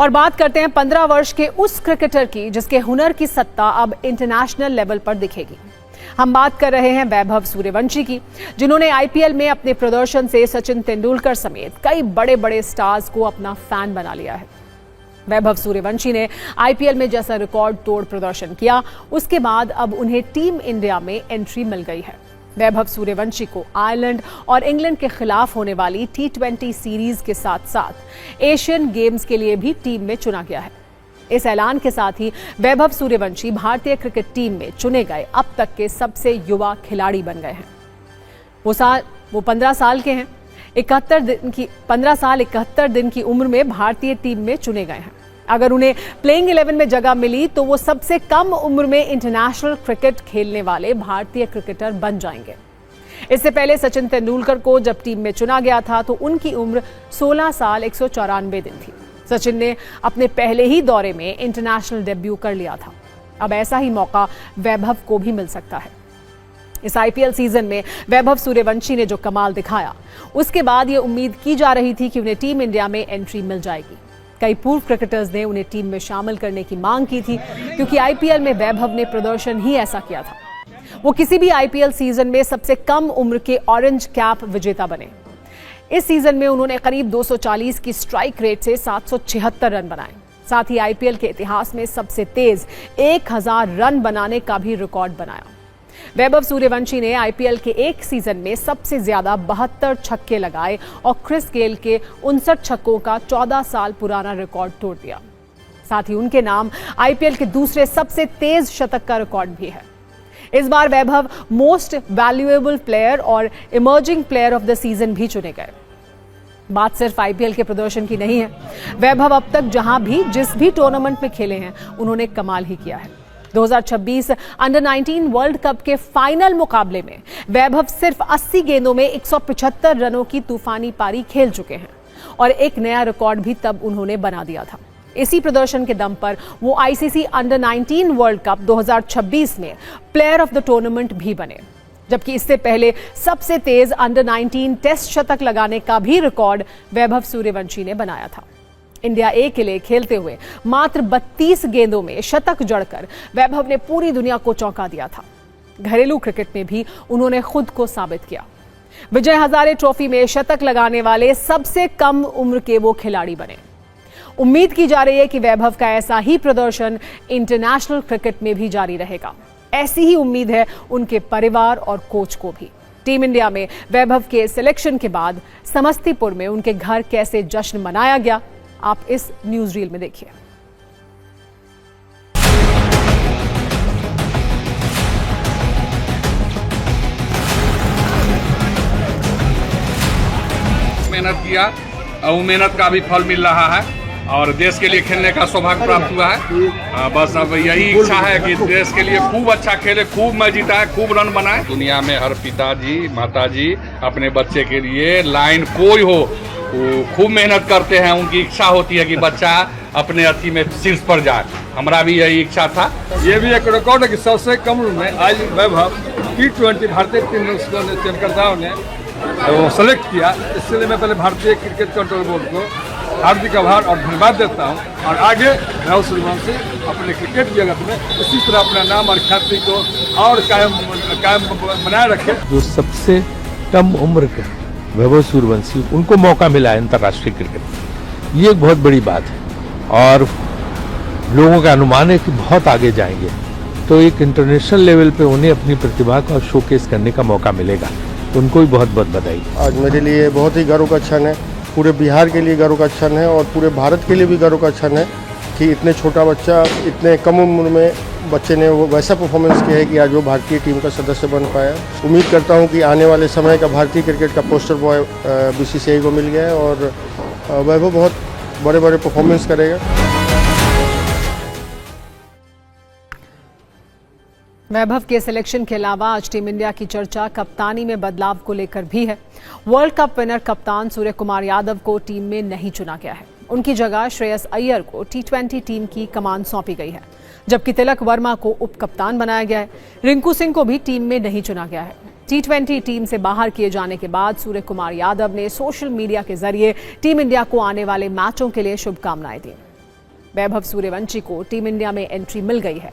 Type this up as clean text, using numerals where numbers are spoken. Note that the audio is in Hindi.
और बात करते हैं 15 वर्ष के उस क्रिकेटर की जिसके हुनर की सत्ता अब इंटरनेशनल लेवल पर दिखेगी। हम बात कर रहे हैं वैभव सूर्यवंशी की, जिन्होंने आईपीएल में अपने प्रदर्शन से सचिन तेंदुलकर समेत कई बड़े बड़े स्टार्स को अपना फैन बना लिया है। वैभव सूर्यवंशी ने आईपीएल में जैसा रिकॉर्ड तोड़ प्रदर्शन किया, उसके बाद अब उन्हें टीम इंडिया में एंट्री मिल गई है। वैभव सूर्यवंशी को आयरलैंड और इंग्लैंड के खिलाफ होने वाली T20 सीरीज के साथ साथ एशियन गेम्स के लिए भी टीम में चुना गया है। इस ऐलान के साथ ही वैभव सूर्यवंशी भारतीय क्रिकेट टीम में चुने गए अब तक के सबसे युवा खिलाड़ी बन गए हैं। वो 15 साल के हैं। 15 साल 71 दिन की उम्र में भारतीय टीम में चुने गए हैं। अगर उन्हें प्लेइंग 11 में जगह मिली तो वो सबसे कम उम्र में इंटरनेशनल क्रिकेट खेलने वाले भारतीय क्रिकेटर बन जाएंगे। इससे पहले सचिन तेंदुलकर को जब टीम में चुना गया था तो उनकी उम्र 16 साल 194 दिन थी। सचिन ने अपने पहले ही दौरे में इंटरनेशनल डेब्यू कर लिया था। अब ऐसा ही मौका वैभव को भी मिल सकता है। इस आईपीएल सीजन में वैभव सूर्यवंशी ने जो कमाल दिखाया, उसके बाद ये उम्मीद की जा रही थी कि उन्हें टीम इंडिया में एंट्री मिल जाएगी। कई पूर्व क्रिकेटर्स ने उन्हें टीम में शामिल करने की मांग की थी, क्योंकि आईपीएल में वैभव ने प्रदर्शन ही ऐसा किया था। वो किसी भी आईपीएल सीजन में सबसे कम उम्र के ऑरेंज कैप विजेता बने। इस सीजन में उन्होंने करीब 240 की स्ट्राइक रेट से 776 रन बनाए। साथ ही आईपीएल के इतिहास में सबसे तेज 1000 रन बनाने का भी रिकॉर्ड बनाया। वैभव सूर्यवंशी ने आईपीएल के एक सीजन में सबसे ज्यादा 72 छक्के लगाए और क्रिस गेल के 59 छक्कों का 14 साल पुराना रिकॉर्ड तोड़ दिया। साथ ही उनके नाम आईपीएल के दूसरे सबसे तेज शतक का रिकॉर्ड भी है। इस बार वैभव मोस्ट वैल्यूएबल प्लेयर और emerging player of the season भी चुने गए। बात सिर्फ आईपीएल के प्रदर्शन की नहीं है। वैभव अब तक जहां भी जिस भी टूर्नामेंट में खेले हैं, उन्होंने कमाल ही किया है। 2026 अंडर 19 वर्ल्ड कप के फाइनल मुकाबले में वैभव सिर्फ 80 गेंदों में 175 रनों की तूफानी पारी खेल चुके हैं और एक नया रिकॉर्ड भी तब उन्होंने बना दिया था। इसी प्रदर्शन के दम पर वो आईसीसी अंडर 19 वर्ल्ड कप 2026 में प्लेयर ऑफ द टूर्नामेंट भी बने, जबकि इससे पहले सबसे तेज अंडर 19 टेस्ट शतक लगाने का भी रिकॉर्ड वैभव सूर्यवंशी ने बनाया था। इंडिया ए के लिए खेलते हुए मात्र 32 गेंदों में शतक जड़कर वैभव ने पूरी दुनिया को चौंका दिया था। घरेलू क्रिकेट में भी उन्होंने खुद को साबित किया। विजय हजारे ट्रॉफी में शतक लगाने वाले सबसे कम उम्र के वो खिलाड़ी बने। उम्मीद की जा रही है कि वैभव का ऐसा ही प्रदर्शन इंटरनेशनल क्रिकेट में भी जारी रहेगा। ऐसी ही उम्मीद है उनके परिवार और कोच को भी। टीम इंडिया में वैभव के सिलेक्शन के बाद समस्तीपुर में उनके घर कैसे जश्न मनाया गया, आप इस न्यूज रील में देखिए। मेहनत किया और वो मेहनत का भी फल मिल रहा है और देश के लिए खेलने का सौभाग्य प्राप्त हुआ है। बस अब यही इच्छा है कि देश के लिए खूब अच्छा खेले, खूब मैच जीता, खूब रन बनाए। दुनिया में हर पिताजी माताजी अपने बच्चे के लिए लाइन कोई हो वो खूब मेहनत करते हैं। उनकी इच्छा होती है कि बच्चा अपने अथी में शीर्ष पर जाए। हमारा भी यही इच्छा था। ये भी एक रिकॉर्ड है कि सबसे कम उम्र में आज वैभव T20 भारतीय टीम चयनकर्ताओं ने वो सेलेक्ट किया। इसलिए मैं पहले भारतीय क्रिकेट कंट्रोल बोर्ड को हार्दिक आभार और धन्यवाद देता हूँ और आगे वैभव सूर्यवंशी अपने क्रिकेट जगत में इसी तरह अपना नाम और ख्याति को और कायम बनाए रखे। जो सबसे कम उम्र के वैभव सूर्यवंशी, उनको मौका मिला है अंतर्राष्ट्रीय क्रिकेट, ये एक बहुत बड़ी बात है और लोगों का अनुमान है कि बहुत आगे जाएंगे। तो एक इंटरनेशनल लेवल पे उन्हें अपनी प्रतिभा का शोकेस करने का मौका मिलेगा, तो उनको भी बहुत बहुत बधाई। आज मेरे लिए बहुत ही गर्व का क्षण है, पूरे बिहार के लिए गर्व का क्षण है और पूरे भारत के लिए भी गर्व का क्षण है कि इतने छोटा बच्चा, इतने कम उम्र में बच्चे ने वो वैसा परफॉर्मेंस किया है कि आज वो भारतीय टीम का सदस्य बन पाया। उम्मीद करता हूं कि आने वाले समय का भारतीय क्रिकेट का पोस्टर बॉय बीसीसीआई को मिल गया है और वैभव बहुत बड़े बड़े परफॉर्मेंस करेगा। वैभव के सिलेक्शन के अलावा आज टीम इंडिया की चर्चा कप्तानी में बदलाव को लेकर भी है। वर्ल्ड कप विनर कप्तान सूर्य कुमार यादव को टीम में नहीं चुना गया है। उनकी जगह श्रेयस अय्यर को T20 टीम की कमान सौंपी गई है, जबकि तिलक वर्मा को उप कप्तान बनाया गया है। रिंकू सिंह को भी टीम में नहीं चुना गया है। T20 टीम से बाहर किए जाने के बाद सूर्य कुमार यादव ने सोशल मीडिया के जरिए टीम इंडिया को आने वाले मैचों के लिए शुभकामनाएं दी। वैभव सूर्यवंशी को टीम इंडिया में एंट्री मिल गई है।